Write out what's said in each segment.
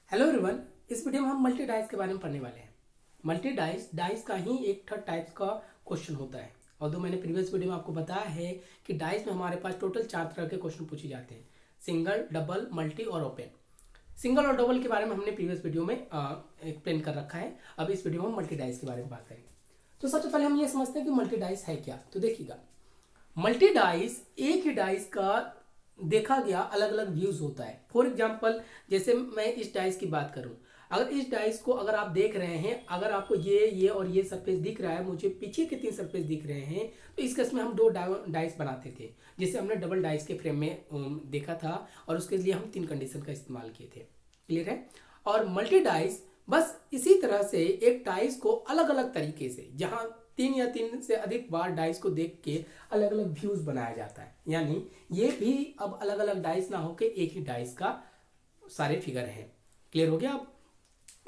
Hello everyone, इस video में हम मल्टी डाइस के बारे में पढ़ने वाले हैं। मल्टी डाइस डाइस का ही एक थर्ड टाइप्स का क्वेश्चन होता है। और मैंने प्रीवियस वीडियो में आपको बताया है कि डाइस में हमारे पास टोटल 4 तरह के क्वेश्चन पूछे जाते हैं: सिंगल, डबल, मल्टी और ओपन। सिंगल और डबल के बारे में हमने प्रीवियस वीडियो में एक्सप्लेन कर रखा है। अब इस वीडियो में हम मल्टी डाइस के बारे में बात करेंगे। तो सबसे पहले हम ये समझते हैं कि मल्टी डाइस है क्या। तो देखिएगा, मल्टी डाइस एक ही डाइस का देखा गया अलग अलग व्यूज होता है। फॉर एग्जाम्पल, जैसे मैं इस डाइस की बात करूं, अगर इस डाइस को अगर आप देख रहे हैं, अगर आपको ये और ये सरफेस दिख रहा है, मुझे पीछे के 3 सरफेस दिख रहे हैं, तो इस केस में हम 2 डाइस बनाते थे, जिसे हमने डबल डाइस के फ्रेम में देखा था, और उसके लिए हम 3 कंडीशन का इस्तेमाल किए थे। क्लियर है। और मल्टी डाइस बस इसी तरह से एक डाइस को अलग अलग तरीके से, जहां 3 या 3 से अधिक बार डाइस को देख के अलग अलग व्यूज बनाया जाता है। यानी ये भी अब अलग अलग डाइस ना होके एक ही डाइस का सारे फिगर हैं। क्लियर हो गया। अब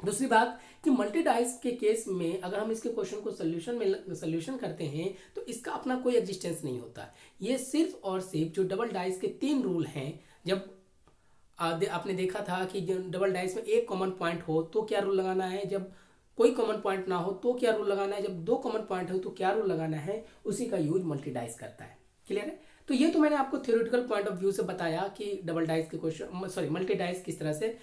दूसरी बात कि मल्टी डाइस के केस में अगर हम इसके क्वेश्चन को सोल्यूशन करते हैं तो इसका अपना कोई एग्जिस्टेंस नहीं होता। ये सिर्फ और सिर्फ जो डबल डाइस के 3 रूल हैं, जब आपने देखा था कि डबल डाइस में एक कॉमन पॉइंट हो तो क्या रूल लगाना है, जब कोई कॉमन पॉइंट ना हो तो क्या रूल लगाना है, जब 2 कॉमन पॉइंट हो तो क्या रूल लगाना है, उसी का यूज मल्टी डाइस करता है। क्लियर है। तो ये तो मैंने आपको थ्योरेटिकल पॉइंट ऑफ व्यू से बताया कि डबल डाइस के क्वेश्चन मल्टी डाइस किस तरह से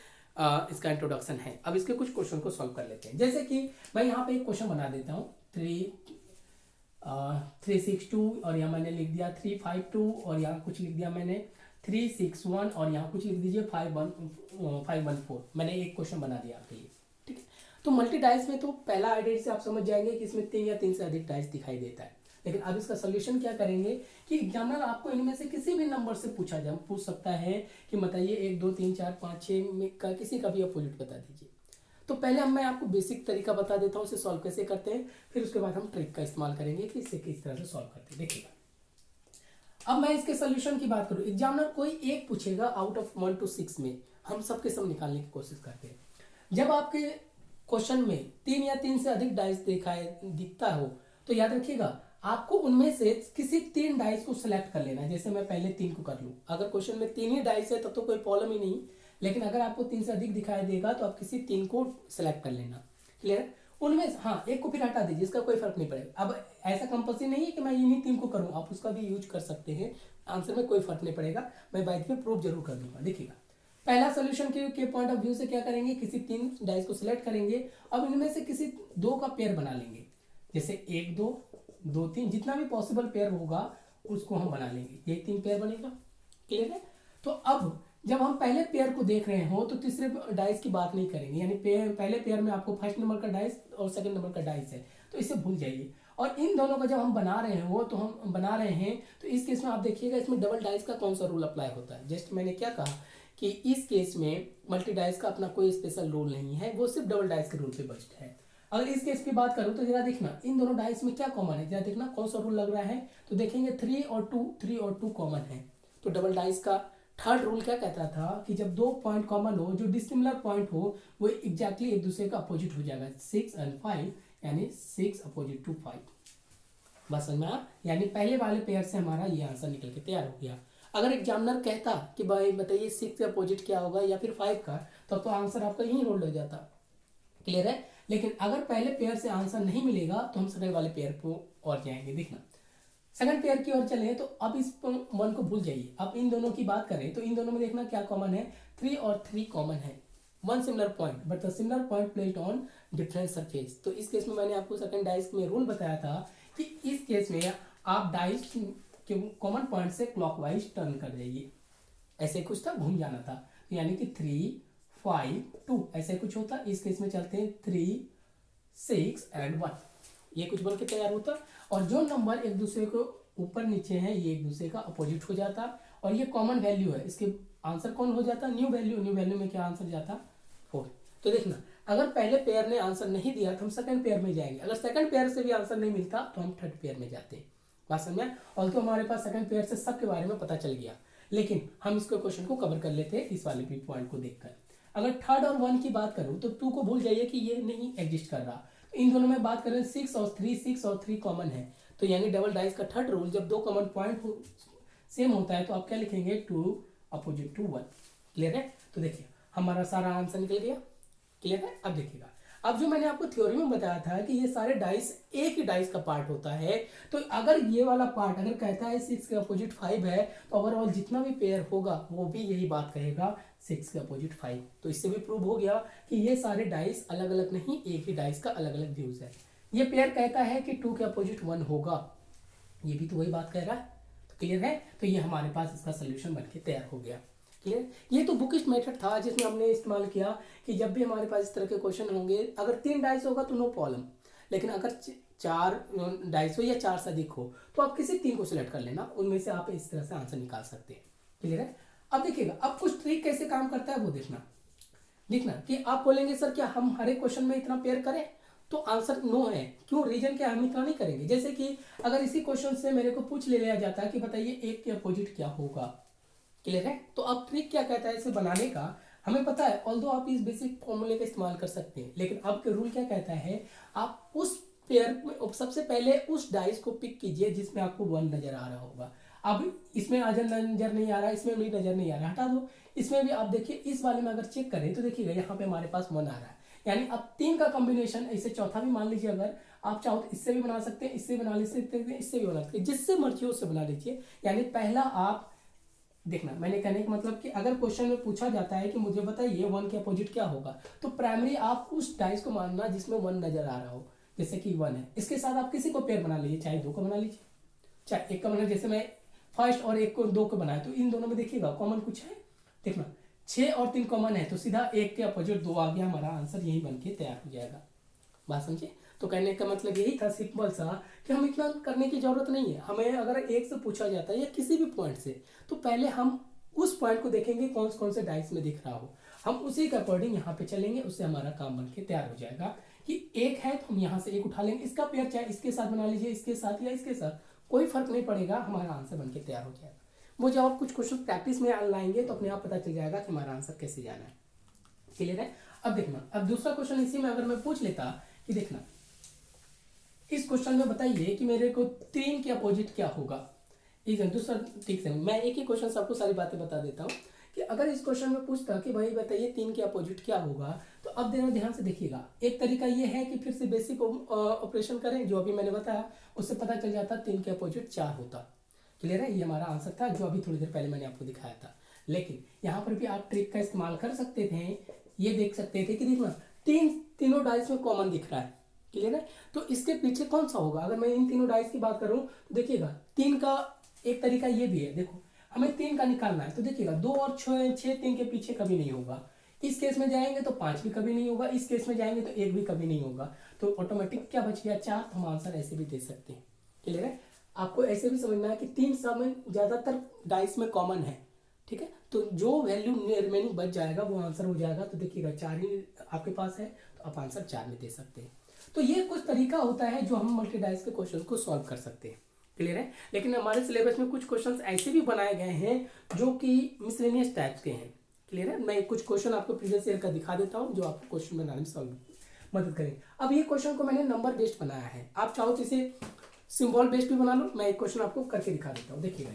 इसका इंट्रोडक्शन है। अब इसके कुछ क्वेश्चन को सॉल्व कर लेते हैं। जैसे कि मैं यहाँ पे एक क्वेश्चन बना देता हूँ, 362 और यहाँ मैंने लिख दिया 352 और यहाँ कुछ लिख दिया मैंने 361 और यहाँ कुछ लिख दीजिए 514। मैंने एक क्वेश्चन बना दिया आपके लिए। ठीक है। तो मल्टी डाइस में तो पहला आइडिया से आप समझ जाएंगे कि इसमें 3 या 3 से अधिक डाइस दिखाई देता है। लेकिन अब इसका सोल्यूशन क्या करेंगे कि एग्जामिनर आपको इनमें से किसी भी नंबर से पूछ सकता है कि बताइए 1 2 3 4 5 6 में का किसी का भी अपोजिट बता दीजिए। तो पहले मैं आपको बेसिक तरीका बता देता हूँ इसे सॉल्व कैसे करते हैं, फिर उसके बाद हम ट्रिक का इस्तेमाल करेंगे कि इसे किस तरह से सॉल्व करते हैं। देखिएगा, अब मैं इसके सोल्यूशन की बात करूं, एग्जामिनर कोई एक पूछेगा आउट ऑफ 1 to 6 में, हम सबके सब निकालने की कोशिश करते हैं। जब आपके क्वेश्चन में 3 या 3 से अधिक डाइस दिखता हो तो याद रखिएगा आपको उनमें से किसी 3 डाइस को सिलेक्ट कर लेना है। जैसे मैं पहले 3 को कर लूं, अगर क्वेश्चन में 3 ही डाइस है तब तो कोई प्रॉब्लम ही नहीं, लेकिन अगर आपको 3 से अधिक दिखाई देगा तो आप किसी 3 को सिलेक्ट कर लेना। क्लियर। उनमें हाँ एक को फिर हटा दीजिए, इसका कोई फर्क नहीं पड़ेगा। अब ऐसा कंपल्सरी नहीं है कि मैं इन्हीं 3 को करूं, आप उसका भी यूज कर सकते हैं, आंसर में कोई फर्क नहीं पड़ेगा। मैं बाद में प्रूफ जरूर कर दूंगा। देखिएगा, पहला सोल्यूशन के पॉइंट ऑफ व्यू से क्या करेंगे, किसी 3 डाइस को सिलेक्ट करेंगे। अब इनमें से किसी 2 का पेयर बना लेंगे, जैसे 1 2 2 3, जितना भी पॉसिबल पेयर होगा उसको हम बना लेंगे। ये 3 पेयर बनेगा। क्लियर है। तो अब जब हम पहले पेयर को देख रहे हो तो तीसरे डाइस की बात नहीं करेंगे, यानी पहले पेयर में आपको फर्स्ट नंबर का डाइस और सेकंड नंबर का डाइस है, तो इसे भूल जाइए। और इन दोनों का जब हम बना रहे हो तो हम बना रहे हैं तो इस केस में आप देखिएगा इसमें डबल डाइस का कौन सा रूल अप्लाई होता है। जस्ट मैंने क्या कहा कि इस केस में मल्टी डाइस का अपना कोई स्पेशल रूल नहीं है, वो सिर्फ डबल डाइस के रूल पे बेस्ड है। अगर इस केस की बात करूं तो जरा देखना इन दोनों डाइस में क्या कॉमन है, जरा देखना कौन सा रूल लग रहा है। तो देखेंगे 3 और 2 कॉमन है। तो डबल डाइस का थर्ड रूल क्या कहता था कि जब 2 पॉइंट कॉमन हो, जो डिसिमिलर पॉइंट हो, वो एग्जैक्टली एक दूसरे का अपोजिट हो जाएगा। 6 और 5 यानी 6 अपोजिट टू 5। बस समझ में आया। यानी पहले वाले पेयर से हमारा ये आंसर निकल के तैयार हो गया। अगर एग्जामिनर कहता कि भाई बताइए 6 के अपोजिट क्या होगा या फिर 5 का, तब तो आंसर आपका यही होल्ड हो जाता। क्लियर है। लेकिन अगर पहले पेयर से आंसर नहीं मिलेगा तो हम सेकंड वाले पेयर को और जाएंगे। देखना, सेकंड पेयर की ओर चले तो अब इस 1 को भूल जाइए। अब इन दोनों की बात करें तो इन दोनों में देखना क्या कॉमन है, 3 और 3 कॉमन है। 1 similar point but the similar point placed on different surface. तो इस केस में मैंने आपको सेकंड डाइस में रूल बताया था कि इस केस में आप डाइस के कॉमन पॉइंट से क्लॉकवाइज टर्न कर जाइए। ऐसे कुछ था, घूम जाना था, यानी कि 3 5 2 ऐसे कुछ होता। इस केस में चलते हैं 3 6 and 1, ये कुछ बन के तैयार होता। और जो नंबर एक दूसरे को ऊपर नीचे है ये एक दूसरे का अपोजिट हो जाता, और ये कॉमन वैल्यू है, इसके आंसर कौन हो जाता, न्यू वैल्यू में क्या आंसर जाता, 4। तो देखना, अगर पहले पेयर ने आंसर नहीं दिया तो हम सेकंड पेयर में जाएंगे, अगर सेकंड पेयर से भी आंसर नहीं मिलता तो हम थर्ड पेयर में जाते हैं। बात समझ में। और तो हमारे पास सेकंड पेयर से सबके बारे में पता चल गया, लेकिन हम इसको क्वेश्चन को कवर कर लेते हैं इस वाले भी पॉइंट को देखकर। अगर थर्ड और 1 की बात करूं तो 2 को भूल जाइए कि ये नहीं एग्जिस्ट कर रहा। इन दोनों में बात करें 6 और 3 कॉमन है, तो यानी डबल डाइस का थर्ड रूल, जब 2 कॉमन पॉइंट सेम होता है तो आप क्या लिखेंगे, 2 अपोजिट टू 1। क्लियर है। तो देखिए हमारा सारा आंसर निकल गया। क्लियर है। अब देखिएगा, अब जो मैंने आपको थ्योरी में बताया था कि ये सारे डाइस एक ही डाइस का पार्ट होता है, तो अगर ये वाला पार्ट अगर कहता है 6 के अपोजिट 5 है, तो ओवरऑल जितना भी पेयर होगा वो भी यही बात कहेगा 6 के अपोजिट 5। तो इससे भी प्रूव हो गया कि ये सारे डाइस अलग अलग नहीं, एक ही डाइस का अलग अलग व्यूज है। ये पेयर कहता है कि 2 के अपोजिट 1 होगा, ये भी तो वही बात कह रहा है। तो क्लियर है, तो ये हमारे पास इसका सोल्यूशन बनके तैयार हो गया। क्लियर, ये तो बुकिश मेथड था जिसमें हमने इस्तेमाल किया कि जब भी हमारे पास इस तरह के क्वेश्चन होंगे, अगर 3 डाइस होगा तो नो प्रॉब्लम, लेकिन अगर 4 डाइस हो या 4 से अधिक हो तो आप किसी 3 को सिलेक्ट कर लेना, उनमें से आप इस तरह से आंसर निकाल सकते हैं। क्लियर है। अब देखिएगा, अब कुछ ट्रिक कैसे काम करता है वो देखना कि आप बोलेंगे सर क्या हम हर एक क्वेश्चन में इतना पेयर करें, तो आंसर नो है। क्यों, रीजन क्या, हम इतना नहीं करेंगे। जैसे कि अगर इसी क्वेश्चन से मेरे को पूछ ले लिया जाता है कि बताइए 1 के अपोजिट क्या होगा। क्लियर है। तो अब ट्रिक क्या कहता है इसे बनाने का, हमें पता है, ऑल्दो आप इस बेसिक फॉर्मूले का इस्तेमाल कर सकते हैं, लेकिन अब के रूल क्या कहता है, आप उस पेयर में सबसे पहले उस डाइस को पिक कीजिए जिसमें आपको 1 नजर आ रहा होगा। अब इसमें नजर नहीं आ रहा, इसमें भी नजर नहीं आ रहा, हटा दो। इसमें भी आप देखिए, इस वाले में अगर चेक करें तो देखिएगा यहाँ पे हमारे पास 1 आ रहा है, यानी अब 3 का कॉम्बिनेशन, इसे चौथा भी मान लीजिए, अगर आप चाहो तो इससे भी बना सकते हैं, इससे बना सकते हैं, इससे भी बना सकते हैं, जिससे मर्जी हो उससे बना लीजिए। यानी पहला आप देखना, मैंने कहने का मतलब कि अगर क्वेश्चन में पूछा जाता है कि मुझे बताइए 1 के अपोजिट क्या होगा, तो प्राइमरी आप उस डाइस को मानना जिसमें 1 नजर आ रहा हो। जैसे कि 1 है, इसके साथ आप किसी को पेयर बना लीजिए, चाहे 2 को बना लीजिए, चाहे 1 का बना। जैसे मैं फर्स्ट और 1 को 2 को बनाया, तो इन दोनों में देखिएगा कॉमन कुछ है, देखना 6 और 3 कॉमन है, तो सीधा 1 के अपोजिट 2 आ गया, हमारा आंसर यही बन के तैयार हो जाएगा। बात समझे। तो कहने का मतलब यही था सिंपल सा, कि हम इतना करने की जरूरत नहीं है। हमें अगर 1 से पूछा जाता है या किसी भी पॉइंट से, तो पहले हम उस पॉइंट को देखेंगे कौन से डाइस में दिख रहा हो, हम उसी के अकॉर्डिंग यहाँ पे चलेंगे, उससे हमारा काम बन के तैयार हो जाएगा। कि 1 है तो हम यहाँ से 1 उठा लेंगे, इसका पेयर चाहे इसके साथ बना लीजिए, इसके साथ या इसके साथ, कोई फर्क नहीं पड़ेगा, हमारा आंसर बन के तैयार हो जाएगा। वो जब आप कुछ क्वेश्चन प्रैक्टिस में लाएंगे तो अपने आप पता चल जाएगा कि हमारा आंसर कैसे जाना है। क्लियर है। अब देखना, अब दूसरा क्वेश्चन इसी में अगर मैं पूछ लेता कि देखना, इस क्वेश्चन में बताइए कि मेरे को 3 के अपोजिट क्या होगा। ठीक है, दूसरा ठीक से मैं एक ही क्वेश्चन से आपको सारी बातें बता देता हूँ कि अगर इस क्वेश्चन में पूछता कि भाई बताइए 3 के अपोजिट क्या होगा, तो अब देना ध्यान से देखिएगा। एक तरीका ये है कि फिर से बेसिक ऑपरेशन करें, जो अभी मैंने बताया, उससे पता चल जाता 3 के अपोजिट 4 होता। क्लियर है, ये हमारा आंसर था जो अभी थोड़ी देर पहले मैंने आपको दिखाया था। लेकिन यहाँ पर भी आप ट्रिक का इस्तेमाल कर सकते थे, ये देख सकते थे कि देखना तीनों डाइस में कॉमन दिख रहा है। क्लियर है, तो इसके पीछे कौन सा होगा। अगर मैं इन तीनों डाइस की बात करूं तो देखिएगा 3 का एक तरीका ये भी है, देखो हमें 3 का निकालना है, तो देखिएगा 2 और 6 3 के पीछे कभी नहीं होगा। इस केस में जाएंगे तो 5 भी कभी नहीं होगा, इस केस में जाएंगे तो 1 भी कभी नहीं होगा, तो ऑटोमेटिक क्या बच गया 4। तो हम आंसर ऐसे भी दे सकते हैं। क्लियर है, आपको ऐसे भी समझना है कि 3 सब में ज्यादातर डाइस में कॉमन है। ठीक है, तो जो वैल्यू रिमेनिंग बच जाएगा वो आंसर हो जाएगा। तो देखिएगा 4 ही आपके पास है, तो आप आंसर 4 में दे सकते हैं। तो ये कुछ तरीका होता है जो हम मल्टी डाइस के क्वेश्चन को सॉल्व कर सकते हैं। क्लियर है, लेकिन हमारे सिलेबस में कुछ क्वेश्चंस ऐसे भी बनाए गए हैं जो कि मिसलेनियस टाइप्स के हैं। क्लियर है, मैं कुछ क्वेश्चन आपको प्रीवियस ईयर का दिखा देता हूं जो आपको क्वेश्चन बनाने में सॉल्व मदद करें। अब ये क्वेश्चन को मैंने नंबर बेस्ड बनाया है, आप चाहो तो इसे सिंबल बेस्ड भी बना लो। मैं एक क्वेश्चन आपको करके दिखा देता हूँ, देखिएगा।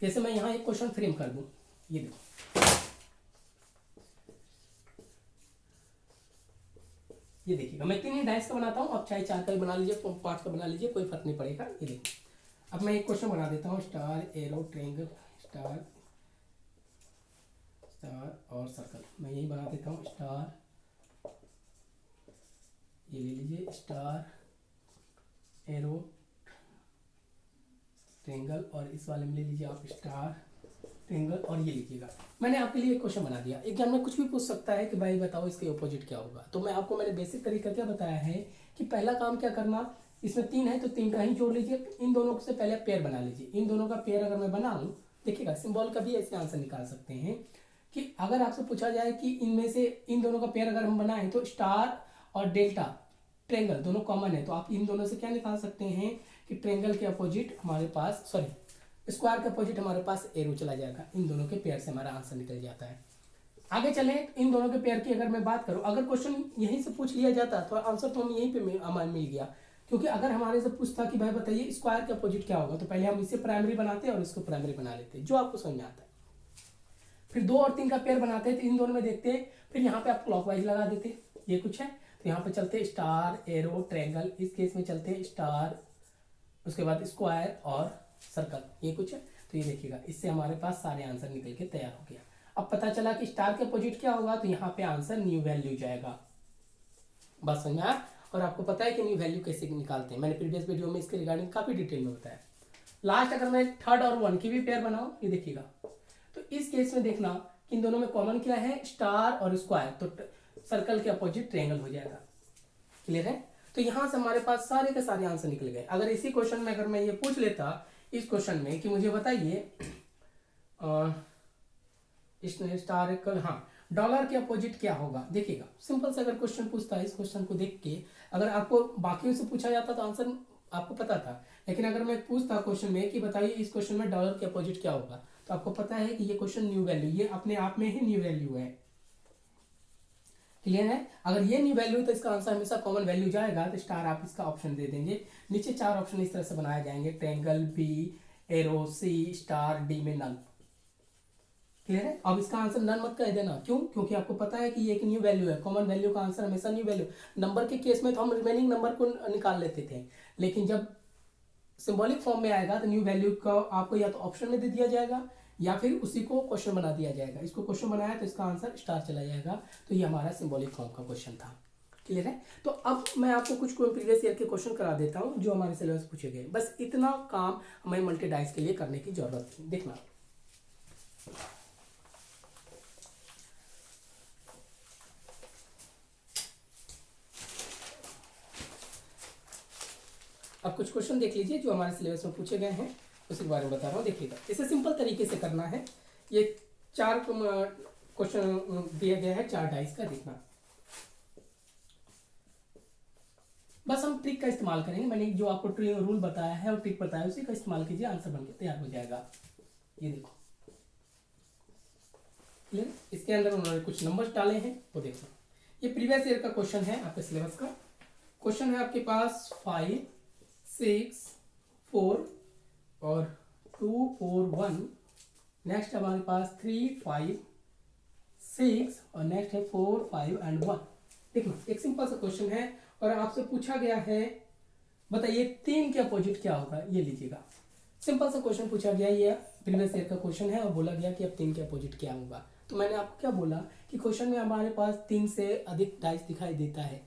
जैसे मैं यहाँ एक क्वेश्चन फ्रेम कर दूं, ये देखो, ये देखिएगा, मैं 3 ही डाइस का बनाता हूँ, आप चाहे 4 का भी बना लीजिए, 5 का बना लीजिए, कोई फर्क नहीं पड़ेगा। ये देखो, अब मैं एक क्वेश्चन बना देता हूँ, स्टार, एरो, ट्रायंगल, स्टार और सर्कल। मैं यही बना देता हूँ, स्टार, ये ले लीजिए, स्टार, एरो, ट्रायंगल, और इस वाले में ले लीजिए आप स्टार, ट्रायंगल, और ये लीजिएगा। मैंने आपके लिए एक क्वेश्चन बना दिया। एग्जाम में कुछ भी पूछ सकता है कि भाई बताओ इसके ऑपोजिट क्या होगा, तो मैं आपको मैंने बेसिक तरीका क्या बताया है कि पहला काम क्या करना, इसमें 3 है तो 3 का ही जोड़ लीजिए, इन दोनों से पहले पेयर बना लीजिए। इन दोनों का पेयर अगर मैं बनाऊं, देखिएगा सिंबल का भी ऐसे आंसर निकाल सकते हैं कि अगर आपसे पूछा जाए कि इनमें से इन दोनों का पेयर अगर हम बनाएं तो स्टार और डेल्टा ट्रायंगल दोनों कॉमन है, तो आप इन दोनों से क्या निकाल सकते हैं कि ट्रायंगल के अपोजिट हमारे पास, सॉरी स्क्वायर के अपोजिट हमारे पास एरो चला जाएगा। इन दोनों के पेयर से हमारा आंसर निकल जाता है। आगे चलें, इन दोनों के पेयर की अगर मैं बात करूं, अगर क्वेश्चन यहीं से पूछ लिया जाता तो आंसर तो हम यहीं पे हमारे मिल गया, क्योंकि अगर हमारे से पूछता कि भाई बताइए स्क्वायर के अपोजिट क्या होगा, तो पहले हम इसे प्राइमरी बनाते और इसको प्राइमरी बना लेते, जो आपको समझ में आता है। फिर 2 और 3 का पेयर बनाते हैं तो इन दोनों में देखते हैं, फिर यहाँ पे आप क्लॉकवाइज लगा देते, ये कुछ है। तो यहाँ पे चलते स्टार, एरो, ट्रायंगल, इस केस में चलते स्टार, उसके बाद स्क्वायर और सर्कल, ये कुछ है। तो ये देखिएगा, इससे हमारे पास सारे आंसर निकल के तैयार हो गया। अब पता चला कि स्टार के अपोजिट क्या होगा, तो यहाँ पे आंसर न्यू वैल्यू जाएगा। बस समझ में आया। और आपको पता है कि न्यू वैल्यू कैसे निकालते हैं, मैंने प्रीवियस वीडियो में इसके रिगार्डिंग काफी डिटेल में बताया। लास्ट अगर मैं 3 और 1 की भी पेयर बनाऊं, ये देखिएगा, तो इस केस में देखना कि इन दोनों में कॉमन क्या है, स्टार और स्क्वायर, तो सर्कल के अपोजिट ट्रायंगल हो जाएगा। क्लियर है। तो यहां से हमारे पास सारे के सारे आंसर निकल गए। अगर इसी क्वेश्चन में अगर मैं ये पूछ लेता इस क्वेश्चन में कि मुझे बताइए स्टार, हाँ, डॉलर के अपोजिट क्या होगा, देखिएगा सिंपल से अगर क्वेश्चन पूछता है, इस क्वेश्चन को देख के अगर आपको बाकियों से पूछा जाता तो आंसर आपको पता था, लेकिन अगर मैं पूछता क्वेश्चन में कि बताइए इस क्वेश्चन में डॉलर के अपोजिट क्या होगा, तो आपको पता है कि ये क्वेश्चन न्यू वैल्यू, ये अपने आप में ही न्यू वैल्यू है। क्लियर है। अगर ये न्यू वैल्यू तो इसका आंसर हमेशा कॉमन वैल्यू जाएगा, तो स्टार आप इसका ऑप्शन दे देंगे। नीचे 4 ऑप्शन इस तरह से बनाए जाएंगे, ट्रायंगल, बी, एरो, सी, स्टार, डी में नल। क्लियर है। अब इसका आंसर नन मत कह देना, क्यों, क्योंकि आपको पता है कि ये एक न्यू वैल्यू है, कॉमन वैल्यू का आंसर हमेशा न्यू वैल्यू। नंबर के केस में तो हम रिमेनिंग नंबर को निकाल लेते थे, लेकिन जब सिंबॉलिक फॉर्म में आएगा तो न्यू वैल्यू का आपको या तो ऑप्शन में दे दिया जाएगा या फिर उसी को क्वेश्चन बना दिया जाएगा। इसको क्वेश्चन बनाया तो इसका आंसर स्टार चला जाएगा। तो ये हमारा सिंबॉलिक फॉर्म का क्वेश्चन था। क्लियर है। तो अब मैं आपको कुछ प्रीवियस ईयर के क्वेश्चन करा देता हूं जो हमारे सिलेबस पूछे गए। बस इतना काम हमें मल्टी डाइस के लिए करने की जरूरत है। देखना, अब कुछ क्वेश्चन देख लीजिए जो हमारे सिलेबस में पूछे गए हैं, उसके बारे में बता रहा हूँ। देखिएगा, इसे सिंपल तरीके से करना है। ये 4 क्वेश्चन दिया गया है 4 डाइस का। देखना, बस हम ट्रिक का इस्तेमाल करेंगे। मैंने जो आपको रूल बताया है और ट्रिक बताया उसी का इस्तेमाल कीजिए, आंसर बनके तैयार हो जाएगा। ये देखो, क्लियर। इसके अंदर उन्होंने कुछ नंबर्स डाले हैं, वो देखो। ये प्रीवियस ईयर का क्वेश्चन है, आपके सिलेबस का क्वेश्चन है। आपके पास 5, 6, 4 और 2, 4, 1। नेक्स्ट हमारे पास 3, 5, 6 और नेक्स्ट है 4, 5 एंड 1। देखना, एक सिंपल सा क्वेश्चन है और आपसे पूछा गया है बताइए 3 के अपोजिट क्या होगा। ये लीजिएगा, सिंपल सा क्वेश्चन पूछा गया, ये प्रीवियस ईयर का क्वेश्चन है और बोला गया कि अब 3 के अपोजिट क्या होगा। तो मैंने आपको क्या बोला कि क्वेश्चन में हमारे पास 3 से अधिक डाइस दिखाई देता है।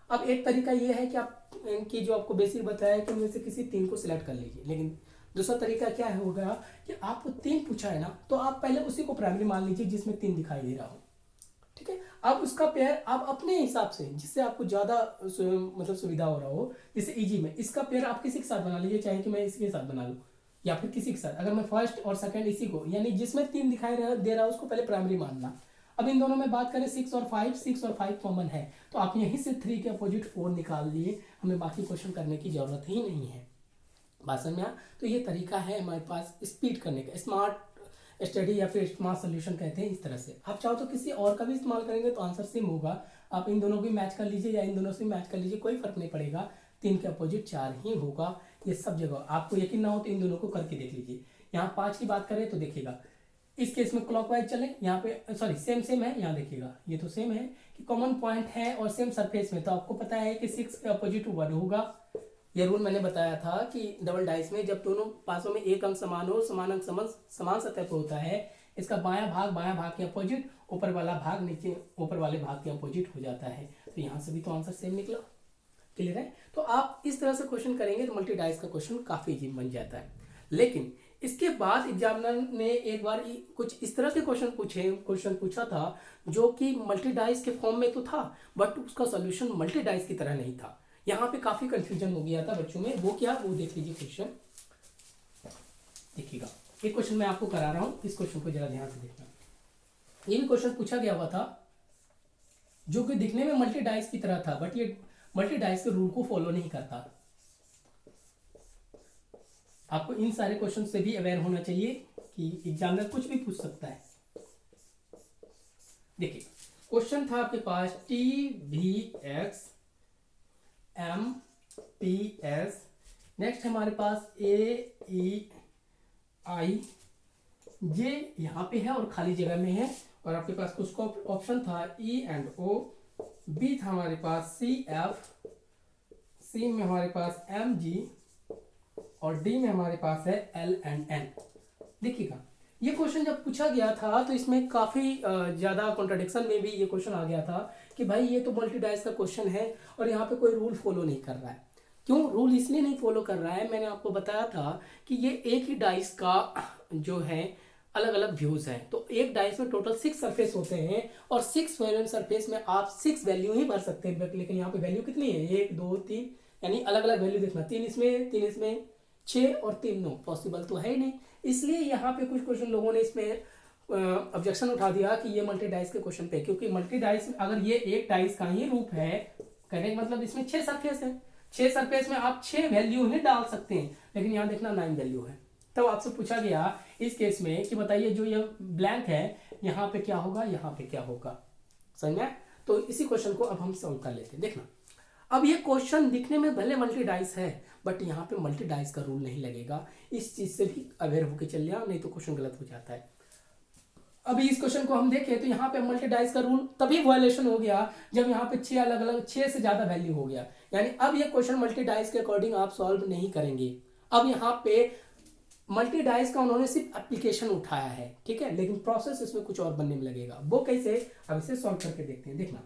अब एक तरीका ये है कि आप इनकी जो आपको बेसिक बताया कि उनमें से किसी 3 को सिलेक्ट कर लीजिए, लेकिन दूसरा तरीका क्या होगा कि आपको 3 पूछा है ना, तो आप पहले उसी को प्राइमरी मान लीजिए जिसमें 3 दिखाई दे रहा हो। ठीक है। अब उसका पेयर आप अपने हिसाब से, जिससे आपको ज्यादा मतलब सुविधा हो रहा हो, जैसे इजी में, इसका पेयर आप किसी के साथ बना लीजिए, चाहे कि मैं इसके साथ बना लूँ या फिर किसी के साथ। अगर मैं फर्स्ट और सेकंड इसी को, यानी जिसमें 3 दिखाई दे रहा है उसको पहले प्राइमरी मानना। अब इन दोनों में बात करें 6 और 5 कॉमन है, तो आप यहीं से 3 के अपोजिट 4 निकाल लिए, हमें बाकी क्वेश्चन करने की जरूरत ही नहीं है। बात समझ में आया। तो ये तरीका है हमारे पास स्पीड करने का, स्मार्ट स्टडी या फिर स्मार्ट सोल्यूशन कहते हैं। इस तरह से आप चाहो तो किसी और का भी इस्तेमाल करेंगे तो आंसर सेम होगा। आप इन दोनों को मैच कर लीजिए या इन दोनों से मैच कर लीजिए, कोई फर्क नहीं पड़ेगा। 3 के अपोजिट 4 ही होगा, ये सब जगह। आपको यकीन ना हो तो इन दोनों को करके देख लीजिए। यहाँ 5 की बात करें तो देखिएगा, इस केस में क्लॉकवाइज चले, यहाँ पे सॉरी सेम है। यहाँ देखिएगा, ये तो सेम है कि कॉमन पॉइंट है और सेम सरफेस में, तो आपको पता है कि 6 के अपोजिट 1 होगा। ये रूल मैंने बताया था कि डबल डाइस में जब दोनों पासों में एक अंक समान हो, समान अंक समान सतह पर होता है, इसका बायां भाग के अपोजिट, ऊपर वाला भाग नीचे ऊपर वाले भाग के अपोजिट हो जाता है। तो यहाँ से भी तो आंसर सेम निकला। क्लियर है। तो आप इस तरह से क्वेश्चन करेंगे तो मल्टी डाइस का क्वेश्चन काफी इजी बन जाता है। लेकिन इसके बाद एग्जामिनर ने एक बार कुछ इस तरह के क्वेश्चन पूछा था जो कि मल्टी डाइस के फॉर्म में तो था, बट उसका सॉल्यूशन मल्टी डाइस की तरह नहीं था। यहाँ पे काफी कंफ्यूजन हो गया था बच्चों में। वो क्या, वो देख लीजिए क्वेश्चन। देखिएगा, एक क्वेश्चन मैं आपको करा रहा हूँ, इस क्वेश्चन को जरा ध्यान से देखना। ये भी क्वेश्चन पूछा गया हुआ था जो कि दिखने में मल्टी डाइस की तरह था, बट ये मल्टी डाइस के रूल को फॉलो नहीं करता। आपको इन सारे क्वेश्चन से भी अवेयर होना चाहिए कि एग्जामिनर कुछ भी पूछ सकता है। देखिए, क्वेश्चन था आपके पास TVX MPS, नेक्स्ट हमारे पास AEI जे यहाँ पे है और खाली जगह में है, और आपके पास कुछ ऑप्शन था ई एंड ओ, बी था हमारे पास सी एफ, सी में हमारे पास एम जी, और डी में हमारे पास है एल एंड एन। देखिएगा ये क्वेश्चन जब पूछा गया था तो इसमें काफ़ी ज़्यादा कॉन्ट्राडिक्शन में भी ये क्वेश्चन आ गया था कि भाई ये तो मल्टी डाइस का क्वेश्चन है और यहाँ पे कोई रूल फॉलो नहीं कर रहा है। क्यों रूल इसलिए नहीं फॉलो कर रहा है, मैंने आपको बताया था कि ये एक ही डाइस का जो है अलग अलग व्यूज हैं। तो एक डाइस में टोटल 6 सरफेस होते हैं और 6 वैल्यू सरफेस में आप 6 वैल्यू ही भर सकते हैं, लेकिन यहाँ पे वैल्यू कितनी है 1 2 3, यानी अलग अलग वैल्यू देखना, 3 इसमें 3 इसमें 6 और 3 9, पॉसिबल तो है ही नहीं। इसलिए यहाँ पे कुछ क्वेश्चन लोगों ने इसमें ऑब्जेक्शन उठा दिया कि ये मल्टी डाइस के क्वेश्चन पे, क्योंकि मल्टी डाइस अगर ये एक डाइस का ही रूप है, कहने का मतलब इसमें 6 सरफेस है, 6 सरफेस में आप 6 वैल्यू ही डाल सकते हैं, लेकिन यहाँ देखना 9 वैल्यू है। तब आपसे पूछा गया इस केस में कि बताइए जो ये ब्लैंक है यहाँ पे क्या होगा, यहाँ पे क्या होगा, समझ में? तो इसी क्वेश्चन को अब हम सॉल्व कर लेते हैं। देखना अब ये क्वेश्चन दिखने में भले मल्टी डाइस है, बट यहाँ पे मल्टी डाइस का रूल नहीं लगेगा, इस चीज से भी अवेयर होकर चल लिया, नहीं तो क्वेश्चन गलत हो जाता है। अभी इस क्वेश्चन को हम देखें तो यहाँ पे मल्टी डाइस का रूल तभी वायलेशन हो गया जब यहाँ पे 6 अलग अलग 6 से ज्यादा वैल्यू हो गया, यानी अब ये क्वेश्चन मल्टी डाइस के अकॉर्डिंग आप सॉल्व नहीं करेंगे। अब यहाँ पे मल्टी डाइस का उन्होंने सिर्फ एप्लीकेशन उठाया है, ठीक है, लेकिन प्रोसेस इसमें कुछ और बनने में लगेगा। वो कैसे, अब इसे सॉल्व करके देखते हैं। देखना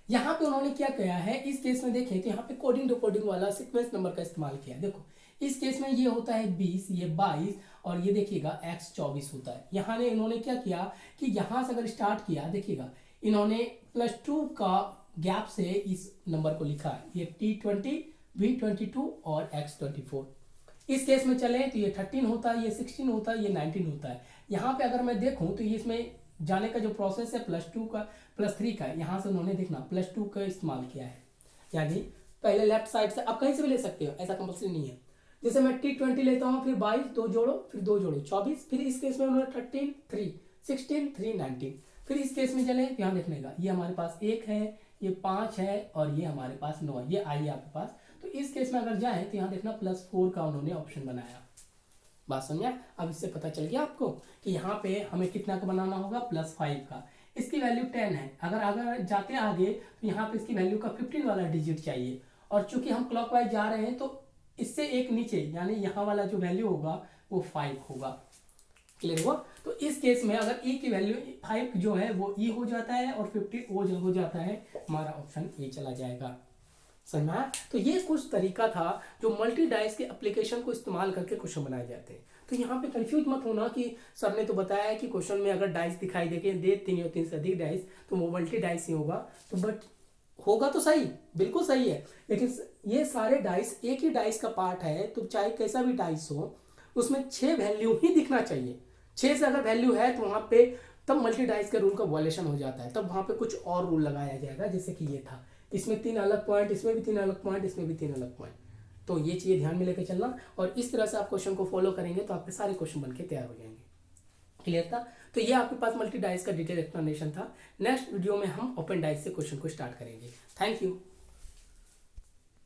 यहाँ पे उन्होंने क्या किया है, इस केस में देखें तो यहाँ पे कोडिंग डिकोडिंग वाला सीक्वेंस नंबर का इस्तेमाल किया। देखो इस केस में ये होता है 20, ये 22 और ये देखिएगा x 24 होता है। यहाँ ने इन्होंने क्या किया कि यहाँ से अगर स्टार्ट किया, देखिएगा इन्होंने +2 का गैप से इस नंबर को लिखा, ये T20, V22 और X24। इस केस में चले तो ये 13 होता है, ये 16 होता है, ये 19 होता है। यहाँ पे अगर मैं देखूं तो ये इसमें जाने का जो प्रोसेस है +2 का +3 का, यहाँ से उन्होंने देखना +2 का इस्तेमाल किया है, यानी पहले लेफ्ट साइड से, आप कहीं से भी ले सकते हो, ऐसा कंपल्सरी नहीं है। जैसे मैं T20 लेता हूँ, फिर 22 2 जोड़ो, फिर 2 जोड़ो 24, फिर इस केस में उन्होंने 13 3 16 3 19। फिर इस केस में चले यहाँ देखने का, ये हमारे पास 1 है, ये 5 है और ये हमारे पास 9 है, ये आई है आपके पास। तो इस केस में अगर जाए तो यहाँ देखना +4 का उन्होंने ऑप्शन बनाया। बात समझा? अब इससे पता चल गया आपको कि यहाँ पे हमें कितना का बनाना होगा, +5 का। इसकी वैल्यू 10 है, अगर जाते आगे तो यहाँ पे इसकी वैल्यू का 15 वाला डिजिट चाहिए, और चूंकि हम क्लॉकवाइज जा रहे हैं तो इससे एक नीचे, यानी यहाँ वाला जो वैल्यू होगा वो 5 होगा। क्लियर हुआ? तो इस केस में अगर e की वैल्यू 5 जो है वो e हो जाता है और 50 o हो जाता है, हमारा ऑप्शन ए चला जाएगा। समझ में आया? तो ये कुछ तरीका था जो मल्टी डाइस के एप्लीकेशन को इस्तेमाल करके क्वेश्चन बनाए जाते हैं। तो यहाँ पे कंफ्यूज मत होना कि सर ने तो बताया है कि क्वेश्चन में अगर डाइस दिखाई दे 3 या 3 से अधिक डाइस तो वो मल्टी डाइस ही होगा, तो बट होगा तो सही, बिल्कुल सही है, लेकिन ये सारे डाइस एक ही डाइस का पार्ट है, तो चाहे कैसा भी डाइस हो उसमें 6 वैल्यू ही दिखना चाहिए। 6 से अगर वैल्यू है तो वहाँ पे तब मल्टी डाइस के रूल का वायलेशन हो जाता है, तब वहाँ पे कुछ और रूल लगाया जाएगा, जैसे कि ये था, इसमें 3 अलग पॉइंट, इसमें भी 3 अलग पॉइंट, इसमें भी 3 अलग पॉइंट। तो ये चीज़ ध्यान में लेकर चलना, और इस तरह से आप क्वेश्चन को फॉलो करेंगे तो आपके सारे क्वेश्चन बनके तैयार हो जाएंगे। क्लियर था? तो ये आपके पास मल्टी डाइस का डिटेल एक्सप्लेनेशन था। नेक्स्ट वीडियो में हम ओपन डाइस से क्वेश्चन को स्टार्ट करेंगे। Thank you.